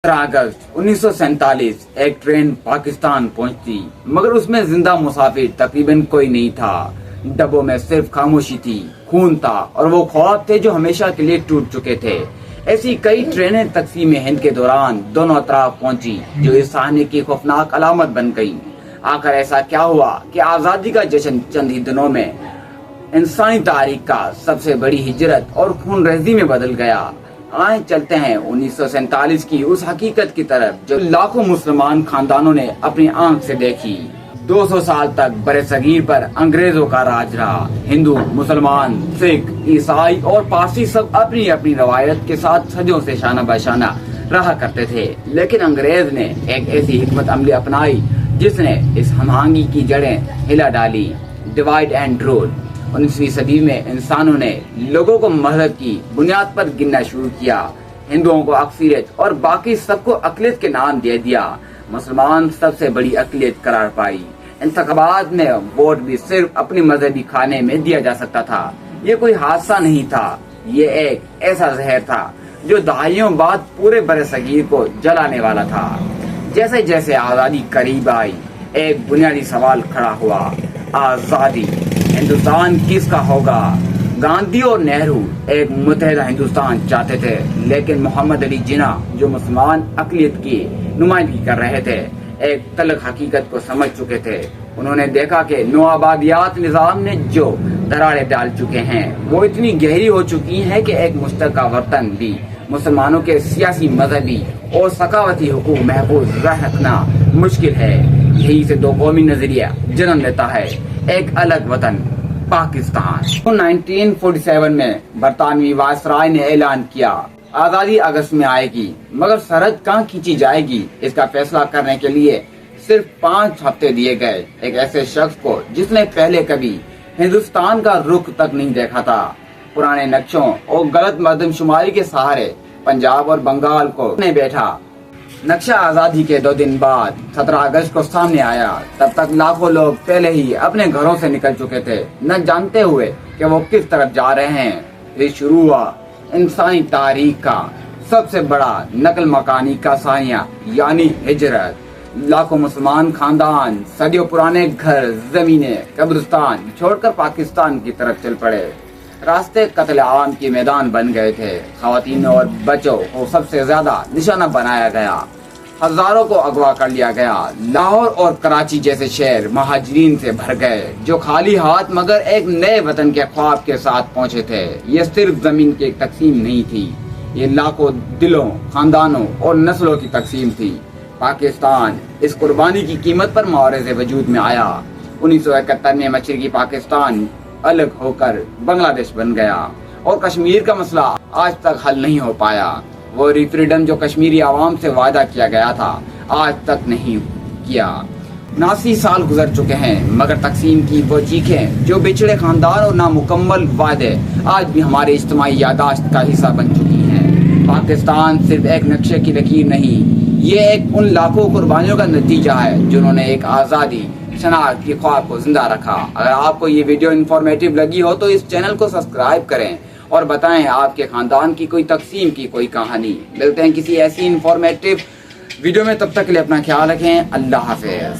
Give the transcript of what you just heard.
अगस्त 1947 एक ट्रेन पाकिस्तान पहुंचती, मगर उसमें जिंदा मुसाफिर तकरीबन कोई नहीं था। डब्बों में सिर्फ खामोशी थी, खून था और वो ख्वाब थे जो हमेशा के लिए टूट चुके थे। ऐसी कई ट्रेनें तकसीम हिंद के दौरान दोनों तरफ पहुंची, जो इस साहने की खौफनाक अलामत बन गई। आखिर ऐसा क्या हुआ कि आजादी का जश्न चंद ही दिनों में इंसानी तारीख का सबसे बड़ी हिजरत और खून रेजी में बदल गया। आए चलते हैं 1947 की उस हकीकत की तरफ जो लाखों मुसलमान खानदानों ने अपनी आंख से देखी। 200 साल तक बड़े सगीर पर अंग्रेजों का राज रहा। हिंदू, मुसलमान, सिख, ईसाई और पारसी सब अपनी अपनी रवायत के साथ सदियों से शाना बशाना रहा करते थे, लेकिन अंग्रेज ने एक ऐसी हिकमत अमली अपनाई जिसने इस हमआहंगी की जड़ें हिला डाली। Divide and rule. 19वीं सदी में इंसानों ने लोगों को मजहब की बुनियाद पर गिनना शुरू किया। हिंदुओं को अक्सरियत और बाकी सबको अकलियत के नाम दे दिया। मुसलमान सबसे बड़ी अकलियत करार पाई। इंतखाबात में वोट भी सिर्फ अपनी मजहबी खाने में दिया जा सकता था। ये कोई हादसा नहीं था, ये एक ऐसा जहर था जो दहाइयों बाद पूरे बरसगीर को जलाने वाला था। जैसे जैसे आजादी करीब आई, एक बुनियादी सवाल खड़ा हुआ, आजादी हिंदुस्तान किसका होगा? गांधी और नेहरू एक मुत्तहिदा हिंदुस्तान चाहते थे, लेकिन मोहम्मद अली जिन्ना जो मुसलमान अकलियत की नुमाइंदगी कर रहे थे, एक तल्ख हकीकत को समझ चुके थे। उन्होंने देखा कि नौआबादियात निजाम ने जो दरारें डाल चुके हैं वो इतनी गहरी हो चुकी हैं कि एक मुस्तका वतन भी मुसलमानों के सियासी, मजहबी और सकावती हुकूक महफूज रखना मुश्किल है। यही से दो कौमी नजरिया जन्म लेता है, एक अलग वतन पाकिस्तान। 1947 में बरतानवी वायसराय ने ऐलान किया, आजादी अगस्त में आएगी, मगर सरहद कहाँ खींची जाएगी इसका फैसला करने के लिए सिर्फ 5 हफ्ते दिए गए एक ऐसे शख्स को जिसने पहले कभी हिंदुस्तान का रुख तक नहीं देखा था। पुराने नक्शों और गलत मर्दमशुमारी के सहारे पंजाब और बंगाल को ने बैठा। नक्शा आजादी के 2 दिन बाद 17 अगस्त को सामने आया। तब तक लाखों लोग पहले ही अपने घरों से निकल चुके थे, न जानते हुए कि वो किस तरफ जा रहे हैं। ये शुरू हुआ इंसानी तारीख का सबसे बड़ा नकल मकानी का सानिया, यानी हिजरत। लाखों मुसलमान खानदान सदियों पुराने घर, जमीनें, कब्रिस्तान छोड़कर पाकिस्तान की तरफ चल पड़े। रास्ते कत्ल आम के मैदान बन गए थे। खवातीन और बच्चों को सबसे ज्यादा निशाना बनाया गया। हजारों को अगवा कर लिया गया। लाहौर और कराची जैसे शहर महाजरीन से भर गए, जो खाली हाथ मगर एक नए वतन के ख्वाब के साथ पहुंचे थे। ये सिर्फ जमीन की तकसीम नहीं थी, ये लाखों दिलों, खानदानों और नस्लों की तकसीम थी। पाकिस्तान इस कुर्बानी की कीमत पर मुआवजे वजूद में आया। 1971 में मशरकी पाकिस्तान अलग होकर बांग्लादेश बन गया और कश्मीर का मसला आज तक हल नहीं हो पाया। वो रिफरेंडम जो कश्मीरी आवाम से वादा किया गया था, आज तक नहीं किया। 79 साल गुजर चुके हैं, मगर तकसीम की वो चीखें जो बिछड़े खानदान और नामुकम्मल वादे आज भी हमारे इज्तिमाई यादाश्त का हिस्सा बन चुकी हैं। पाकिस्तान सिर्फ एक नक्शे की लकीर नहीं, ये एक उन लाखों कुर्बानियों का नतीजा है जिन्होंने एक आज़ादी शनाख्त की ख्वाब को जिंदा रखा। अगर आपको ये वीडियो इन्फॉर्मेटिव लगी हो तो इस चैनल को सब्सक्राइब करें और बताएं आपके खानदान की कोई तकसीम की कोई कहानी। मिलते हैं किसी ऐसी इन्फॉर्मेटिव वीडियो में, तब तक के लिए अपना ख्याल रखें। अल्लाह हाफिज।